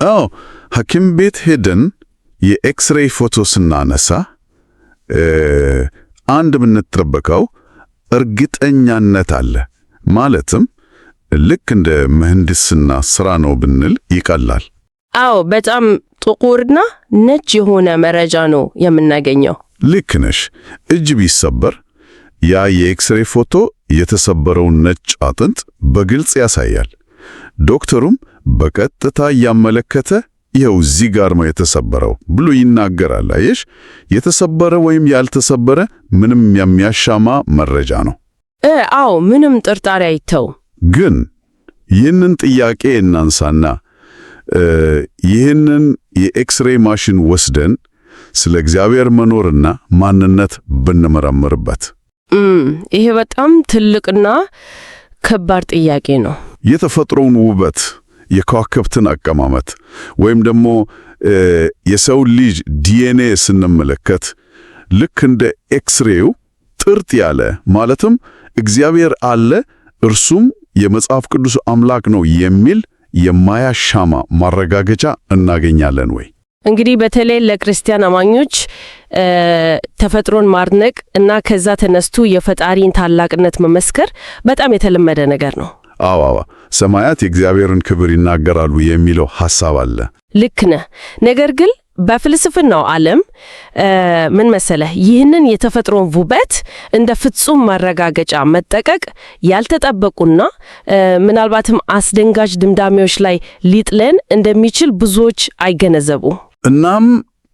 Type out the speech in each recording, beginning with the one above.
አዎ ሐኪም ቤት ሄደን የኤክስሬይ ፎቶ ስናነሳ አንድ የምንጠብቀው እርግጠኛነት አለ። ማለትም ልክ እንደ ምህንድስና ስራ ነው ብንል ይቀላል። አዎ በጣም ጥቁርና ነጭ የሆነ መረጃ ነው የምናገኘው። ልክ ነሽ። እጅ ቢሰበር ያ የኤክስሬይ ፎቶ የተሰበረውን ነጭ አጥንት በግልጽ ያሳያል። ዶክተሩም በቀጥታ እያመለከተ ይኸው እዚህ ጋር ነው የተሰበረው ብሎ ይናገራል። አየሽ፣ የተሰበረ ወይም ያልተሰበረ ምንም የሚያሻማ መረጃ ነው። አዎ ምንም ጥርጣሬ አይተው። ግን ይህንን ጥያቄ እናንሳና ይህንን የኤክስሬይ ማሽን ወስደን ስለ እግዚአብሔር መኖርና ማንነት ብንመረምርበት። ይሄ በጣም ትልቅና ከባድ ጥያቄ ነው። የተፈጥሮውን ውበት፣ የከዋክብትን አቀማመጥ ወይም ደግሞ የሰው ልጅ ዲኤንኤ ስንመለከት ልክ እንደ ኤክስሬው ጥርት ያለ ማለትም እግዚአብሔር አለ እርሱም የመጽሐፍ ቅዱስ አምላክ ነው የሚል የማያሻማ ማረጋገጫ እናገኛለን ወይ? እንግዲህ በተለይ ለክርስቲያን አማኞች ተፈጥሮን ማድነቅ እና ከዛ ተነስቶ የፈጣሪን ታላቅነት መመስከር በጣም የተለመደ ነገር ነው። አዎ ሰማያት የእግዚአብሔርን ክብር ይናገራሉ የሚለው ሐሳብ አለ። ልክ ነህ። ነገር ግን በፍልስፍናው ዓለም ምን መሰለህ፣ ይህንን የተፈጥሮን ውበት እንደ ፍጹም ማረጋገጫ መጠቀቅ ያልተጠበቁና ምናልባትም አስደንጋጭ ድምዳሜዎች ላይ ሊጥለን እንደሚችል ብዙዎች አይገነዘቡም። እናም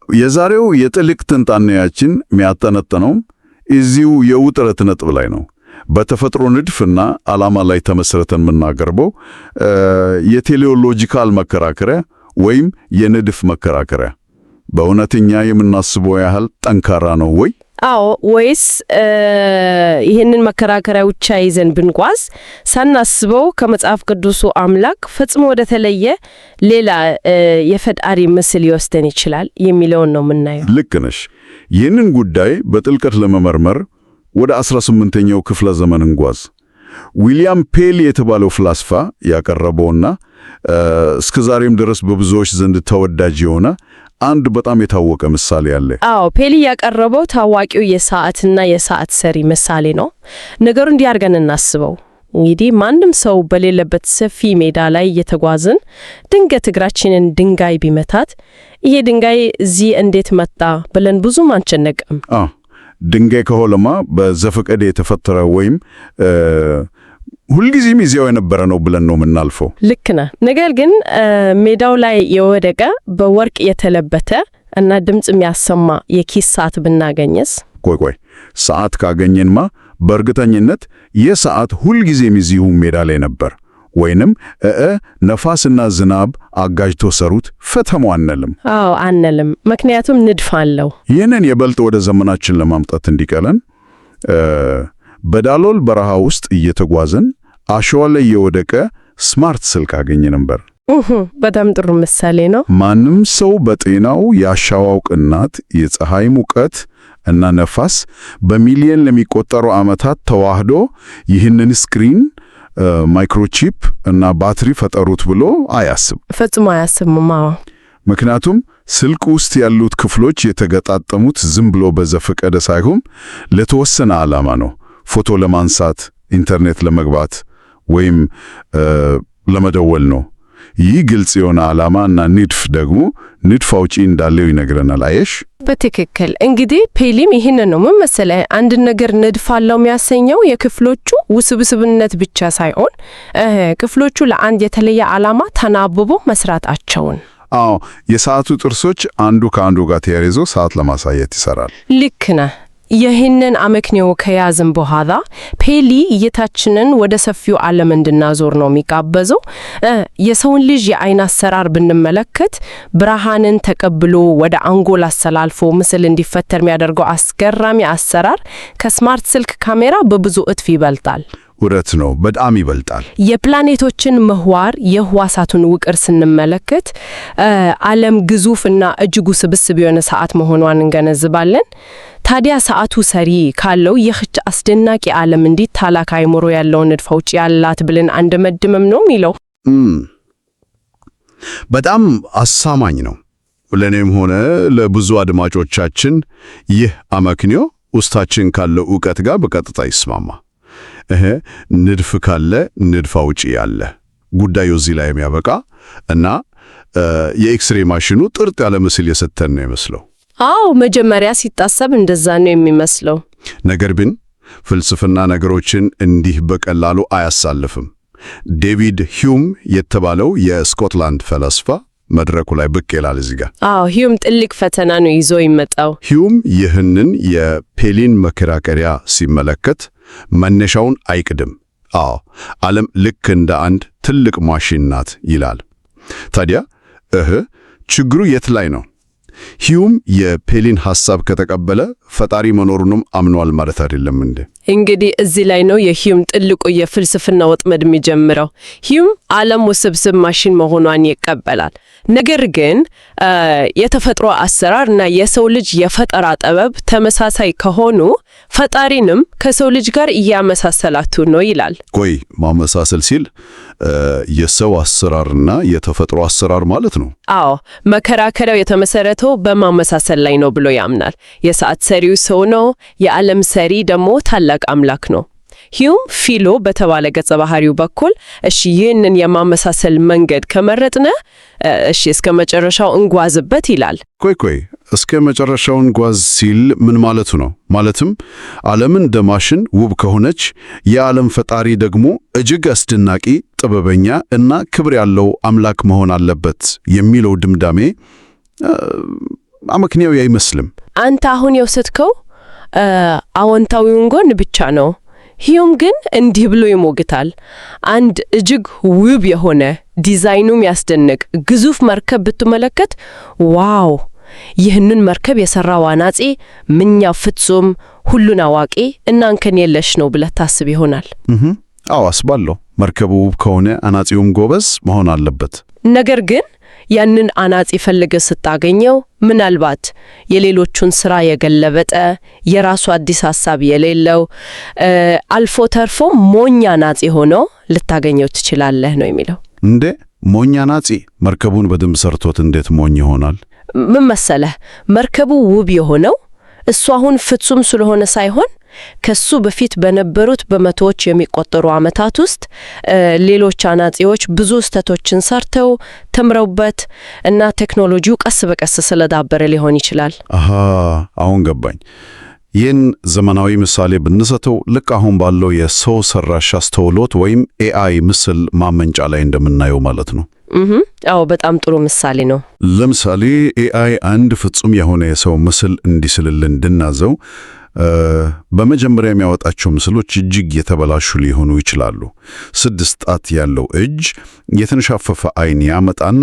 የዛሬው የጥልቅ ትንታኔያችን የሚያጠነጥነው እዚሁ የውጥረት ነጥብ ላይ ነው። በተፈጥሮ ንድፍና ዓላማ ላይ ተመስርተን የምናቀርበው የቴሌዎሎጂካል መከራከሪያ ወይም የንድፍ መከራከሪያ በእውነተኛ የምናስበው ያህል ጠንካራ ነው ወይ? አዎ ወይስ ይህንን መከራከሪያ ብቻ ይዘን ብንጓዝ ሳናስበው ከመጽሐፍ ቅዱሱ አምላክ ፈጽሞ ወደ ተለየ ሌላ የፈጣሪ ምስል ሊወስደን ይችላል የሚለውን ነው የምናየው። ልክ ነሽ። ይህንን ጉዳይ በጥልቀት ለመመርመር ወደ 18ኛው ክፍለ ዘመን እንጓዝ። ዊሊያም ፔሊ የተባለው ፍላስፋ ያቀረበውና እስከ ዛሬም ድረስ በብዙዎች ዘንድ ተወዳጅ የሆነ አንድ በጣም የታወቀ ምሳሌ አለ። አዎ ፔሊ ያቀረበው ታዋቂው የሰዓትና የሰዓት ሰሪ ምሳሌ ነው። ነገሩ እንዲህ አድርገን እናስበው። እንግዲህ ማንም ሰው በሌለበት ሰፊ ሜዳ ላይ እየተጓዝን ድንገት እግራችንን ድንጋይ ቢመታት ይሄ ድንጋይ እዚህ እንዴት መጣ ብለን ብዙም አንጨነቅም። ድንጋይ ከሆነማ በዘፈቀደ የተፈጠረ ወይም ሁልጊዜም እዚያው የነበረ ነው ብለን ነው የምናልፈው። ልክ ነህ። ነገር ግን ሜዳው ላይ የወደቀ በወርቅ የተለበተ እና ድምጽ የሚያሰማ የኪስ ሰዓት ብናገኘስ? ቆይ ሰዓት ካገኘንማ በእርግጠኝነት የሰዓት ሁልጊዜም እዚሁ ሜዳ ላይ ነበር ወይንም ነፋስና ዝናብ አጋጅቶ ሰሩት ፈተሙ አንልም። አዎ አንልም፣ ምክንያቱም ንድፍ አለው። ይህንን የበልጥ ወደ ዘመናችን ለማምጣት እንዲቀለን በዳሎል በረሃ ውስጥ እየተጓዝን አሸዋ ላይ የወደቀ ስማርት ስልክ አገኘ ነበር። በጣም ጥሩ ምሳሌ ነው። ማንም ሰው በጤናው የአሸዋው ቅናት፣ የፀሐይ ሙቀት እና ነፋስ በሚሊየን ለሚቆጠሩ ዓመታት ተዋህዶ ይህንን ስክሪን ማይክሮቺፕ እና ባትሪ ፈጠሩት ብሎ አያስብ። ፈጽሞ አያስብም። ምክንያቱም ስልክ ውስጥ ያሉት ክፍሎች የተገጣጠሙት ዝም ብሎ በዘፈቀደ ሳይሆን ለተወሰነ ዓላማ ነው። ፎቶ ለማንሳት፣ ኢንተርኔት ለመግባት ወይም ለመደወል ነው። ይህ ግልጽ የሆነ ዓላማ እና ንድፍ ደግሞ ንድፍ አውጪ እንዳለው ይነግረናል። አየሽ፣ በትክክል። እንግዲህ ፔሊም ይህንን ነው መሰለህ አንድ ነገር ንድፍ አለው የሚያሰኘው የክፍሎቹ ውስብስብነት ብቻ ሳይሆን ክፍሎቹ ለአንድ የተለየ ዓላማ ተናብቦ መስራታቸውን። አዎ፣ የሰዓቱ ጥርሶች አንዱ ከአንዱ ጋር ተያይዞ ሰዓት ለማሳየት ይሰራል። ልክ ነህ። ይህንን አመክንዮ ከያዝን በኋላ ፔሊ እይታችንን ወደ ሰፊው ዓለም እንድናዞር ነው የሚጋበዘው። የሰውን ልጅ የአይን አሰራር ብንመለከት ብርሃንን ተቀብሎ ወደ አንጎል አስተላልፎ ምስል እንዲፈጠር የሚያደርገው አስገራሚ አሰራር ከስማርት ስልክ ካሜራ በብዙ እጥፍ ይበልጣል። ውረት ነው፣ በጣም ይበልጣል። የፕላኔቶችን ምህዋር የህዋሳቱን ውቅር ስንመለከት ዓለም ግዙፍና እጅጉ ስብስብ የሆነ ሰዓት መሆኗን እንገነዝባለን። ታዲያ ሰዓቱ ሰሪ ካለው ይህች አስደናቂ ዓለም እንዴት ታላቅ አእምሮ ያለው ንድፍ አውጪ ያላት ብለን አንደመድምም ነው የሚለው። በጣም አሳማኝ ነው። ለእኔም ሆነ ለብዙ አድማጮቻችን ይህ አመክንዮ ውስጣችን ካለው ዕውቀት ጋር በቀጥታ ይስማማ። ንድፍ ካለ ንድፍ አውጪ ያለ ጉዳዩ እዚህ ላይ የሚያበቃ እና የኤክስሬ ማሽኑ ጥርጥ ያለ ምስል የሰጠን ነው ይመስለው። አዎ መጀመሪያ ሲታሰብ እንደዛ ነው የሚመስለው። ነገር ግን ፍልስፍና ነገሮችን እንዲህ በቀላሉ አያሳልፍም። ዴቪድ ሂዩም የተባለው የስኮትላንድ ፈላስፋ መድረኩ ላይ ብቅ ይላል እዚህ ጋር። ሂዩም ጥልቅ ፈተና ነው ይዞ ይመጣው። ሂዩም ይህንን የፔሊን መከራከሪያ ሲመለከት መነሻውን አይቅድም። ዓለም ልክ እንደ አንድ ትልቅ ማሽን ናት ይላል። ታዲያ ችግሩ የት ላይ ነው? ሂዩም የፔሊን ሐሳብ ከተቀበለ ፈጣሪ መኖሩንም አምኗል ማለት አይደለም እንዴ? እንግዲህ እዚህ ላይ ነው የሂዩም ጥልቁ የፍልስፍና ወጥመድ የሚጀምረው። ሂዩም ዓለም ውስብስብ ማሽን መሆኗን ይቀበላል። ነገር ግን የተፈጥሮ አሰራር እና የሰው ልጅ የፈጠራ ጥበብ ተመሳሳይ ከሆኑ ፈጣሪንም ከሰው ልጅ ጋር እያመሳሰላቱ ነው ይላል። ቆይ ማመሳሰል ሲል የሰው አሰራርና የተፈጥሮ አሰራር ማለት ነው? አዎ፣ መከራከሪያው የተመሰረተው በማመሳሰል ላይ ነው ብሎ ያምናል። የሰዓት ሰሪው ሰው ነው፣ የዓለም ሰሪ ደግሞ ታላቅ አምላክ ነው። ሂዩም ፊሎ በተባለ ገጸ ባህሪው በኩል ይህንን የማመሳሰል መንገድ ከመረጥነ እስከ መጨረሻው እንጓዝበት ይላል። ቆይ እስከ መጨረሻው እንጓዝ ሲል ምን ማለቱ ነው? ማለትም ዓለምን እንደ ማሽን ውብ ከሆነች የዓለም ፈጣሪ ደግሞ እጅግ አስደናቂ ጥበበኛ እና ክብር ያለው አምላክ መሆን አለበት የሚለው ድምዳሜ አመክንያዊ አይመስልም። አንተ አሁን የወሰድከው አዎንታዊውን ጎን ብቻ ነው። ሂዩም ግን እንዲህ ብሎ ይሞግታል። አንድ እጅግ ውብ የሆነ ዲዛይኑም ያስደንቅ ግዙፍ መርከብ ብትመለከት፣ ዋው! ይህንን መርከብ የሰራው አናጺ ምንኛ ፍጹም፣ ሁሉን አዋቂ እና እንከን የለሽ ነው ብለህ ታስብ ይሆናል። አስባለሁ። መርከቡ ውብ ከሆነ አናጺውም ጎበዝ መሆን አለበት። ነገር ግን ያንን አናጺ ፈልገህ ስታገኘው ምናልባት የሌሎቹን ስራ የገለበጠ የራሱ አዲስ ሐሳብ የሌለው አልፎ ተርፎ ሞኝ አናጺ ሆኖ ልታገኘው ትችላለህ ነው የሚለው። እንዴ ሞኝ አናጺ መርከቡን በደንብ ሰርቶት እንዴት ሞኝ ይሆናል? ምን መሰለህ፣ መርከቡ ውብ የሆነው እሱ አሁን ፍጹም ስለሆነ ሳይሆን ከሱ በፊት በነበሩት በመቶዎች የሚቆጠሩ ዓመታት ውስጥ ሌሎች አናጺዎች ብዙ ስህተቶችን ሰርተው ተምረውበት እና ቴክኖሎጂው ቀስ በቀስ ስለዳበረ ሊሆን ይችላል። አሁን ገባኝ። ይህን ዘመናዊ ምሳሌ ብንሰተው ልክ አሁን ባለው የሰው ሰራሽ አስተውሎት ወይም ኤአይ ምስል ማመንጫ ላይ እንደምናየው ማለት ነው። አዎ በጣም ጥሩ ምሳሌ ነው። ለምሳሌ ኤአይ አንድ ፍጹም የሆነ የሰው ምስል እንዲስልልን እንድናዘው በመጀመሪያ የሚያወጣቸው ምስሎች እጅግ የተበላሹ ሊሆኑ ይችላሉ። 6 ጣት ያለው እጅ፣ የተንሻፈፈ አይን ያመጣና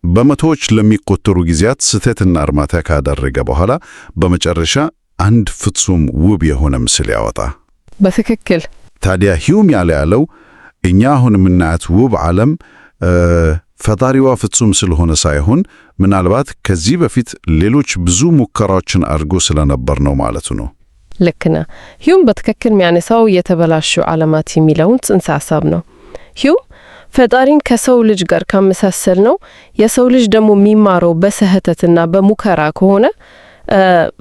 በመቶዎች ለሚቆጠሩ ጊዜያት ስህተትና እርማታ ካደረገ በኋላ በመጨረሻ አንድ ፍጹም ውብ የሆነ ምስል ያወጣ። በትክክል። ታዲያ ሂዩም ያለው እኛ አሁን የምናያት ውብ ዓለም ፈጣሪዋ ፍጹም ስለሆነ ሳይሆን ምናልባት ከዚህ በፊት ሌሎች ብዙ ሙከራዎችን አድርጎ ስለነበር ነው ማለቱ ነው። ልክ ነህ። ሂዩም በትክክል የሚያነሳው የተበላሹ ዓለማት የሚለውን ጽንሰ ሐሳብ ነው። ሂዩም ፈጣሪን ከሰው ልጅ ጋር ካመሳሰል ነው የሰው ልጅ ደግሞ የሚማረው በስህተትና በሙከራ ከሆነ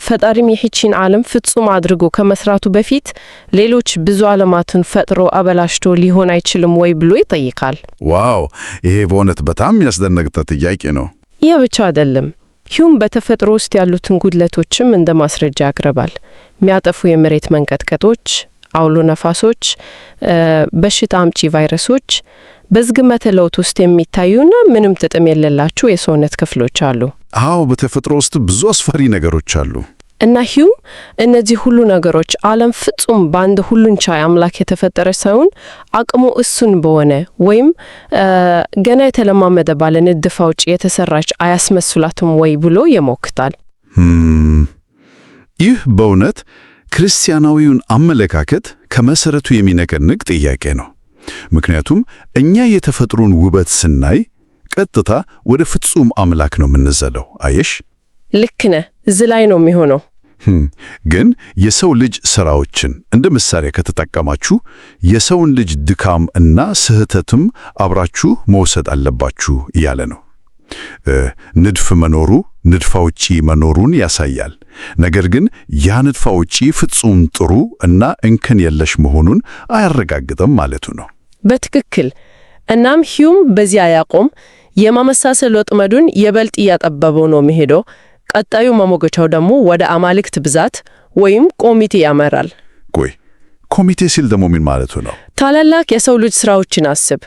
ፈጣሪም ይህችን ዓለም ፍጹም አድርጎ ከመስራቱ በፊት ሌሎች ብዙ ዓለማትን ፈጥሮ አበላሽቶ ሊሆን አይችልም ወይ ብሎ ይጠይቃል። ዋው! ይሄ በእውነት በጣም ያስደነቅ ጥያቄ ነው። ይህ ብቻ አይደለም። ሂዩም በተፈጥሮ ውስጥ ያሉትን ጉድለቶችም እንደ ማስረጃ ያቀርባል። የሚያጠፉ የመሬት መንቀጥቀጦች፣ አውሎ ነፋሶች፣ በሽታ አምጪ ቫይረሶች፣ በዝግመተ ለውጥ ውስጥ የሚታዩና ምንም ጥቅም የሌላቸው የሰውነት ክፍሎች አሉ። በተፈጥሮ ውስጥ ብዙ አስፈሪ ነገሮች አሉ። እና ሂዩም እነዚህ ሁሉ ነገሮች ዓለም ፍጹም በአንድ ሁሉን ቻይ አምላክ የተፈጠረ ሳይሆን አቅሙ እሱን በሆነ ወይም ገና የተለማመደ ባለ ንድፍ አውጪ የተሰራች አያስመስላትም ወይ ብሎ ይሞክታል። ይህ በእውነት ክርስቲያናዊውን አመለካከት ከመሰረቱ የሚነቀንቅ ጥያቄ ነው። ምክንያቱም እኛ የተፈጥሮን ውበት ስናይ ቀጥታ ወደ ፍጹም አምላክ ነው የምንዘለው። አየሽ? ልክ ነህ። እዚህ ላይ ነው የሚሆነው። ግን የሰው ልጅ ሥራዎችን እንደ ምሳሌ ከተጠቀማችሁ የሰውን ልጅ ድካም እና ስህተትም አብራችሁ መውሰድ አለባችሁ እያለ ነው። ንድፍ መኖሩ ንድፍ አውጪ መኖሩን ያሳያል። ነገር ግን ያ ንድፍ አውጪ ፍጹም ጥሩ እና እንከን የለሽ መሆኑን አያረጋግጥም ማለቱ ነው። በትክክል። እናም ሂዩም በዚህ አያቆም። የማመሳሰል ወጥመዱን የበልጥ እያጠበበው ነው የሚሄደው። ቀጣዩ መሞገቻው ደግሞ ወደ አማልክት ብዛት ወይም ኮሚቴ ያመራል። ቆይ ኮሚቴ ሲል ደግሞ ምን ማለቱ ነው? ታላላቅ የሰው ልጅ ሥራዎችን አስብ።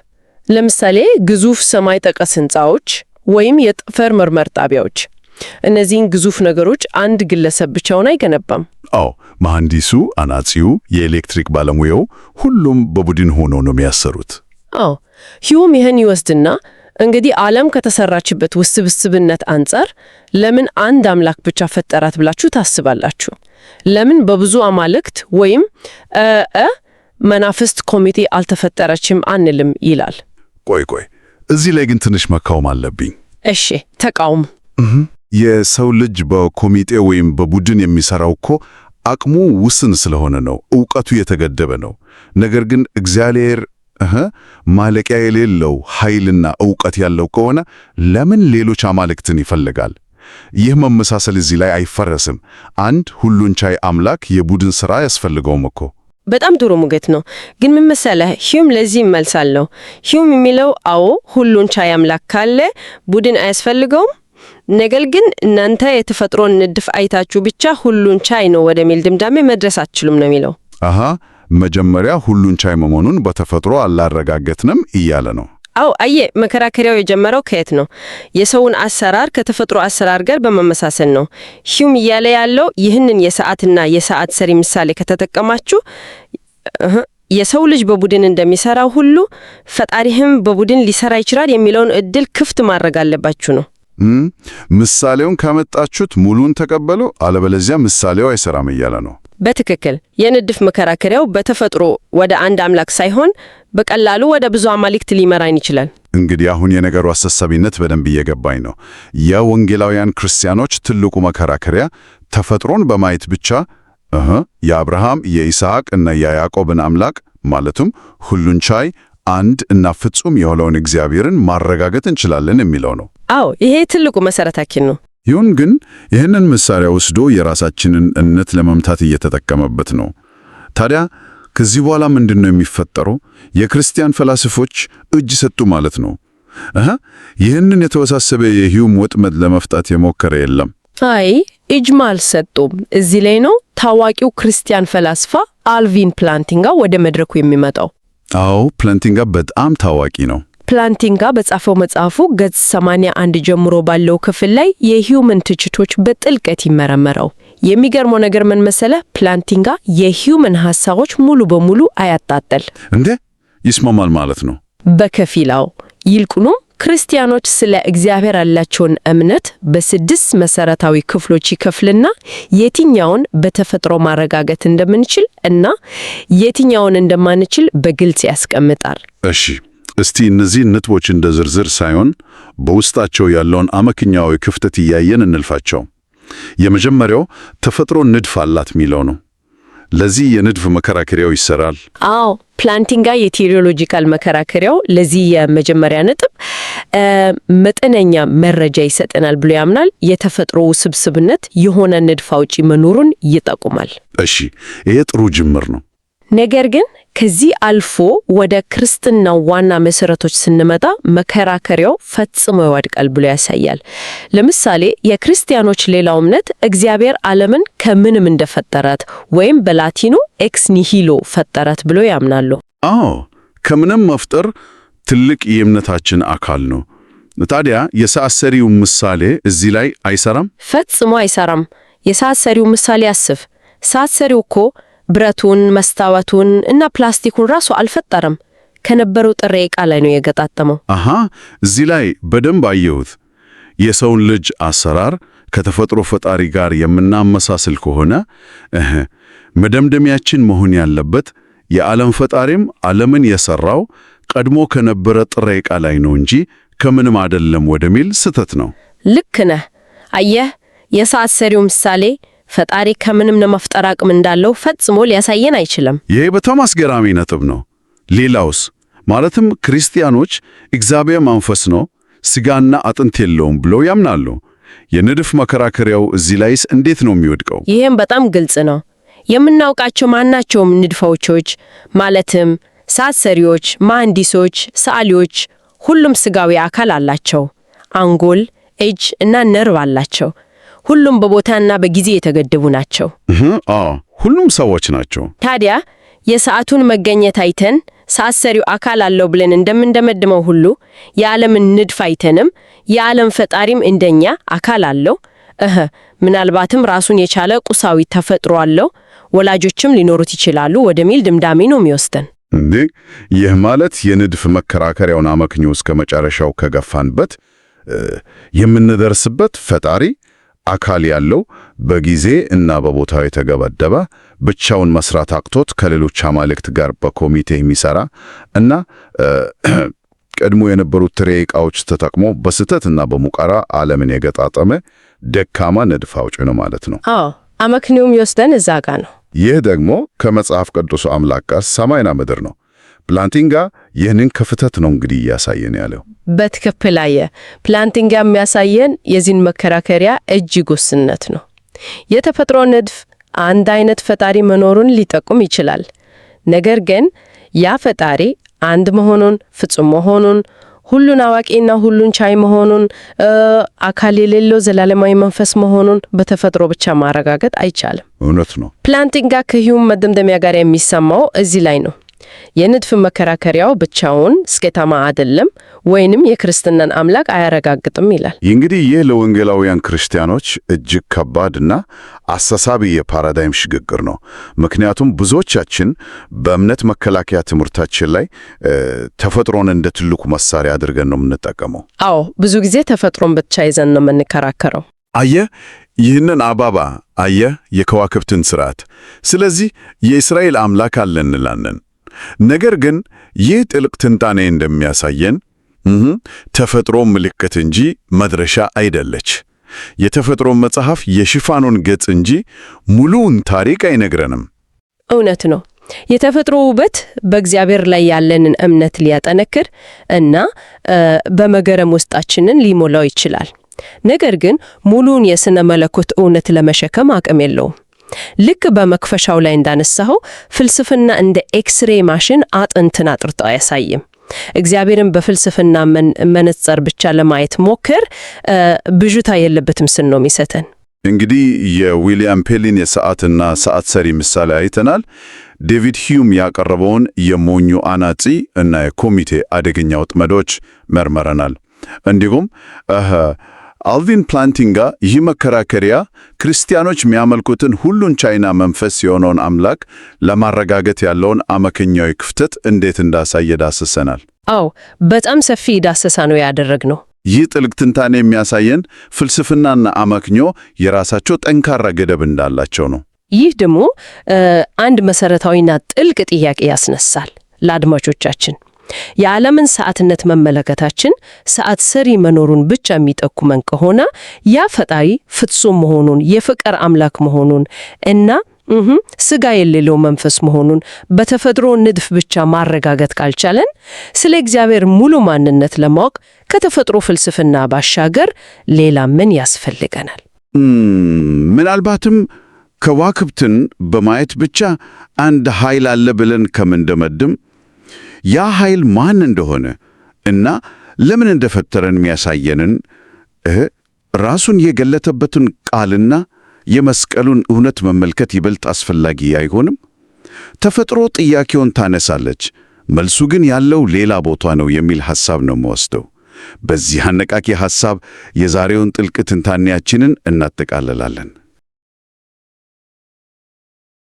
ለምሳሌ ግዙፍ ሰማይ ጠቀስ ሕንፃዎች ወይም የጠፈር ምርምር ጣቢያዎች። እነዚህን ግዙፍ ነገሮች አንድ ግለሰብ ብቻውን አይገነባም። አዎ፣ መሐንዲሱ፣ አናጺው፣ የኤሌክትሪክ ባለሙያው ሁሉም በቡድን ሆኖ ነው የሚያሰሩት። አዎ፣ ሂዩም ይህን ይወስድና እንግዲህ ዓለም ከተሰራችበት ውስብስብነት አንጻር ለምን አንድ አምላክ ብቻ ፈጠራት ብላችሁ ታስባላችሁ? ለምን በብዙ አማልክት ወይም መናፍስት ኮሚቴ አልተፈጠረችም አንልም ይላል። ቆይ እዚህ ላይ ግን ትንሽ መቃወም አለብኝ። እሺ ተቃውም። የሰው ልጅ በኮሚቴ ወይም በቡድን የሚሰራው እኮ አቅሙ ውስን ስለሆነ ነው፣ ዕውቀቱ የተገደበ ነው። ነገር ግን እግዚአብሔር ማለቂያ የሌለው ኃይልና ዕውቀት ያለው ከሆነ ለምን ሌሎች አማልክትን ይፈልጋል? ይህ መመሳሰል እዚህ ላይ አይፈረስም? አንድ ሁሉን ቻይ አምላክ የቡድን ሥራ ያስፈልገውም እኮ። በጣም ጥሩ ሙገት ነው። ግን ምን መሰለህ፣ ሂዩም ለዚህ መልሳለሁ። ሂዩም የሚለው አዎ ሁሉን ቻይ አምላክ ካለ ቡድን አያስፈልገውም፣ ነገር ግን እናንተ የተፈጥሮን ንድፍ አይታችሁ ብቻ ሁሉን ቻይ ነው ወደሚል ድምዳሜ መድረስ አትችሉም ነው የሚለው። መጀመሪያ ሁሉን ቻይ መሆኑን በተፈጥሮ አላረጋገጥንም እያለ ነው። አዎ አየህ፣ መከራከሪያው የጀመረው ከየት ነው? የሰውን አሰራር ከተፈጥሮ አሰራር ጋር በመመሳሰል ነው። ሂዩም እያለ ያለው ይህንን የሰዓትና የሰዓት ሰሪ ምሳሌ ከተጠቀማችሁ የሰው ልጅ በቡድን እንደሚሰራው ሁሉ ፈጣሪህም በቡድን ሊሰራ ይችላል የሚለውን እድል ክፍት ማድረግ አለባችሁ ነው። ምሳሌውን ካመጣችሁት ሙሉን ተቀበሉ፣ አለበለዚያ ምሳሌው አይሰራም እያለ ነው። በትክክል። የንድፍ መከራከሪያው በተፈጥሮ ወደ አንድ አምላክ ሳይሆን በቀላሉ ወደ ብዙ አማልክት ሊመራን ይችላል። እንግዲህ አሁን የነገሩ አሳሳቢነት በደንብ እየገባኝ ነው። የወንጌላውያን ክርስቲያኖች ትልቁ መከራከሪያ ተፈጥሮን በማየት ብቻ የአብርሃም የይስሐቅ እና የያዕቆብን አምላክ ማለቱም ሁሉን ቻይ አንድ እና ፍጹም የሆነውን እግዚአብሔርን ማረጋገጥ እንችላለን የሚለው ነው። አዎ ይሄ ትልቁ መሰረታችን ነው። ይሁን ግን ይህንን መሳሪያ ወስዶ የራሳችንን እምነት ለመምታት እየተጠቀመበት ነው። ታዲያ ከዚህ በኋላ ምንድነው የሚፈጠረው? የክርስቲያን ፈላስፎች እጅ ሰጡ ማለት ነው። ይህንን የተወሳሰበ የሂዩም ወጥመድ ለመፍታት የሞከረ የለም። አይ እጅማ አልሰጡም። እዚህ ላይ ነው ታዋቂው ክርስቲያን ፈላስፋ አልቪን ፕላንቲንጋ ወደ መድረኩ የሚመጣው። አዎ ፕላንቲንጋ በጣም ታዋቂ ነው። ፕላንቲንጋ በጻፈው መጽሐፉ ገጽ 81 ጀምሮ ባለው ክፍል ላይ የሂዩምን ትችቶች በጥልቀት ይመረመረው። የሚገርመው ነገር ምን መሰለ? ፕላንቲንጋ የሂዩምን ሐሳቦች ሙሉ በሙሉ አያጣጥል። እንዴ ይስማማል ማለት ነው? በከፊላው። ይልቁንም ክርስቲያኖች ስለ እግዚአብሔር ያላቸውን እምነት በ6 መሰረታዊ ክፍሎች ይከፍልና የትኛውን በተፈጥሮ ማረጋገጥ እንደምንችል እና የትኛውን እንደማንችል በግልጽ ያስቀምጣል። እሺ እስቲ እነዚህ ነጥቦች እንደ ዝርዝር ሳይሆን በውስጣቸው ያለውን አመክንዮአዊ ክፍተት እያየን እንልፋቸው። የመጀመሪያው ተፈጥሮ ንድፍ አላት የሚለው ነው። ለዚህ የንድፍ መከራከሪያው ይሰራል። አዎ ፕላንቲንጋ የቴዎሎጂካል መከራከሪያው ለዚህ የመጀመሪያ ነጥብ መጠነኛ መረጃ ይሰጠናል ብሎ ያምናል። የተፈጥሮ ውስብስብነት የሆነ ንድፍ አውጪ መኖሩን ይጠቁማል። እሺ ይሄ ጥሩ ጅምር ነው። ነገር ግን ከዚህ አልፎ ወደ ክርስትናው ዋና መሰረቶች ስንመጣ መከራከሪያው ፈጽሞ ይወድቃል ብሎ ያሳያል። ለምሳሌ የክርስቲያኖች ሌላው እምነት እግዚአብሔር ዓለምን ከምንም እንደፈጠራት ወይም በላቲኑ ኤክስ ኒሂሎ ፈጠራት ብሎ ያምናሉ። አዎ ከምንም መፍጠር ትልቅ የእምነታችን አካል ነው። ታዲያ የሰዓት ሰሪው ምሳሌ እዚህ ላይ አይሰራም? ፈጽሞ አይሰራም። የሰዓት ሰሪው ምሳሌ አስብ። ሰዓት ሰሪው እኮ ብረቱን፣ መስታወቱን እና ፕላስቲኩን ራሱ አልፈጠረም። ከነበረው ጥሬ ዕቃ ላይ ነው የገጣጠመው። እዚህ ላይ በደንብ አየሁት። የሰውን ልጅ አሰራር ከተፈጥሮ ፈጣሪ ጋር የምናመሳስል ከሆነ መደምደሚያችን መሆን ያለበት የዓለም ፈጣሪም ዓለምን የሰራው ቀድሞ ከነበረ ጥሬ ዕቃ ላይ ነው እንጂ ከምንም አይደለም ወደሚል ስህተት ነው። ልክ ነህ። አየህ፣ የሰዓት ሰሪው ምሳሌ ፈጣሪ ከምንም ለመፍጠር አቅም እንዳለው ፈጽሞ ሊያሳየን አይችልም። ይሄ በጣም አስገራሚ ነጥብ ነው። ሌላውስ? ማለትም ክርስቲያኖች እግዚአብሔር መንፈስ ነው፣ ሥጋና አጥንት የለውም ብለው ያምናሉ። የንድፍ መከራከሪያው እዚህ ላይስ እንዴት ነው የሚወድቀው? ይህም በጣም ግልጽ ነው። የምናውቃቸው ማናቸውም ንድፎች ማለትም ሰዓት ሰሪዎች፣ መሐንዲሶች፣ ሰዓሊዎች ሁሉም ሥጋዊ አካል አላቸው። አንጎል፣ እጅ እና ነርቭ አላቸው። ሁሉም በቦታና በጊዜ የተገደቡ ናቸው። ሁሉም ሰዎች ናቸው። ታዲያ የሰዓቱን መገኘት አይተን ሰዓት ሰሪው አካል አለው ብለን እንደምንደመድመው ሁሉ የዓለምን ንድፍ አይተንም የዓለም ፈጣሪም እንደኛ አካል አለው፣ ምናልባትም ራሱን የቻለ ቁሳዊ ተፈጥሮ አለው፣ ወላጆችም ሊኖሩት ይችላሉ ወደሚል ድምዳሜ ነው የሚወስደን። ይህ ማለት የንድፍ መከራከሪያውን አመክንዮ እስከ መጨረሻው ከገፋንበት የምንደርስበት ፈጣሪ አካል ያለው በጊዜ እና በቦታው የተገበደበ ብቻውን መስራት አቅቶት ከሌሎች አማልክት ጋር በኮሚቴ የሚሰራ እና ቀድሞ የነበሩት ጥሬ ዕቃዎች ተጠቅሞ በስህተት እና በሙከራ ዓለምን የገጣጠመ ደካማ ንድፍ አውጪ ነው ማለት ነው። አመክንዮም ይወስደን እዛ ጋ ነው። ይህ ደግሞ ከመጽሐፍ ቅዱስ አምላክ ጋር ሰማይና ምድር ነው። ፕላንቲንጋ ይህንን ክፍተት ነው እንግዲህ እያሳየን ያለው። በትክክል አየ። ፕላንቲንጋ የሚያሳየን የዚህን መከራከሪያ እጅግ ውስንነት ነው። የተፈጥሮ ንድፍ አንድ አይነት ፈጣሪ መኖሩን ሊጠቁም ይችላል። ነገር ግን ያ ፈጣሪ አንድ መሆኑን፣ ፍጹም መሆኑን፣ ሁሉን አዋቂና ሁሉን ቻይ መሆኑን፣ አካል የሌለው ዘላለማዊ መንፈስ መሆኑን በተፈጥሮ ብቻ ማረጋገጥ አይቻልም። እውነት ነው። ፕላንቲንጋ ከሂዩም መደምደሚያ ጋር የሚሰማው እዚህ ላይ ነው። የንድፍ መከራከሪያው ብቻውን ስኬታማ አይደለም ወይንም የክርስትናን አምላክ አያረጋግጥም ይላል። እንግዲህ ይህ ለወንጌላውያን ክርስቲያኖች እጅግ ከባድና አሳሳቢ የፓራዳይም ሽግግር ነው። ምክንያቱም ብዙዎቻችን በእምነት መከላከያ ትምህርታችን ላይ ተፈጥሮን እንደ ትልቁ መሳሪያ አድርገን ነው የምንጠቀመው። ብዙ ጊዜ ተፈጥሮን ብቻ ይዘን ነው የምንከራከረው። ይህንን አባባ የከዋክብትን ስርዓት፣ ስለዚህ የእስራኤል አምላክ አለ እንላለን። ነገር ግን ይህ ጥልቅ ትንታኔ እንደሚያሳየን ተፈጥሮ ምልክት እንጂ መድረሻ አይደለች። የተፈጥሮ መጽሐፍ የሽፋኑን ገጽ እንጂ ሙሉውን ታሪክ አይነግረንም። እውነት ነው። የተፈጥሮ ውበት በእግዚአብሔር ላይ ያለንን እምነት ሊያጠነክር እና በመገረም ውስጣችንን ሊሞላው ይችላል። ነገር ግን ሙሉውን የሥነ መለኮት እውነት ለመሸከም አቅም የለውም። ልክ በመክፈሻው ላይ እንዳነሳኸው ፍልስፍና እንደ ኤክስሬ ማሽን አጥንትን አጥርቶ አያሳይም። እግዚአብሔርን በፍልስፍና መነጽር ብቻ ለማየት ሞክር፣ ብዥታ የለበትም ስን ነው የሚሰተን። እንግዲህ የዊሊያም ፔሊን የሰዓትና ሰዓት ሰሪ ምሳሌ አይተናል። ዴቪድ ሂዩም ያቀረበውን የሞኙ አናጺ እና የኮሚቴ አደገኛ ወጥመዶች መርመረናል። እንዲሁም አልቪን ፕላንቲንጋ ይህ መከራከሪያ ክርስቲያኖች የሚያመልኩትን ሁሉን ቻይና መንፈስ የሆነውን አምላክ ለማረጋገጥ ያለውን አመክንዮአዊ ክፍተት እንዴት እንዳሳየ ዳሰሰናል። በጣም ሰፊ ዳሰሳ ነው ያደረግነው። ይህ ጥልቅ ትንታኔ የሚያሳየን ፍልስፍናና አመክንዮ የራሳቸው ጠንካራ ገደብ እንዳላቸው ነው። ይህ ደግሞ አንድ መሰረታዊና ጥልቅ ጥያቄ ያስነሳል ለአድማጮቻችን። የዓለምን ሰዓትነት መመለከታችን ሰዓት ሰሪ መኖሩን ብቻ የሚጠቁመን ከሆነ ያ ፈጣሪ ፍጹም መሆኑን፣ የፍቅር አምላክ መሆኑን እና ሥጋ የሌለው መንፈስ መሆኑን በተፈጥሮ ንድፍ ብቻ ማረጋገጥ ካልቻለን ስለ እግዚአብሔር ሙሉ ማንነት ለማወቅ ከተፈጥሮ ፍልስፍና ባሻገር ሌላ ምን ያስፈልገናል? ምናልባትም ከዋክብትን በማየት ብቻ አንድ ኃይል አለ ብለን ከምንደመድም ያ ኃይል ማን እንደሆነ እና ለምን እንደፈጠረን የሚያሳየንን ራሱን የገለጠበትን ቃልና የመስቀሉን እውነት መመልከት ይበልጥ አስፈላጊ አይሆንም? ተፈጥሮ ጥያቄውን ታነሳለች፣ መልሱ ግን ያለው ሌላ ቦታ ነው የሚል ሐሳብ ነው የምወስደው። በዚህ አነቃቂ ሐሳብ የዛሬውን ጥልቅ ትንታኔያችንን እናጠቃልላለን።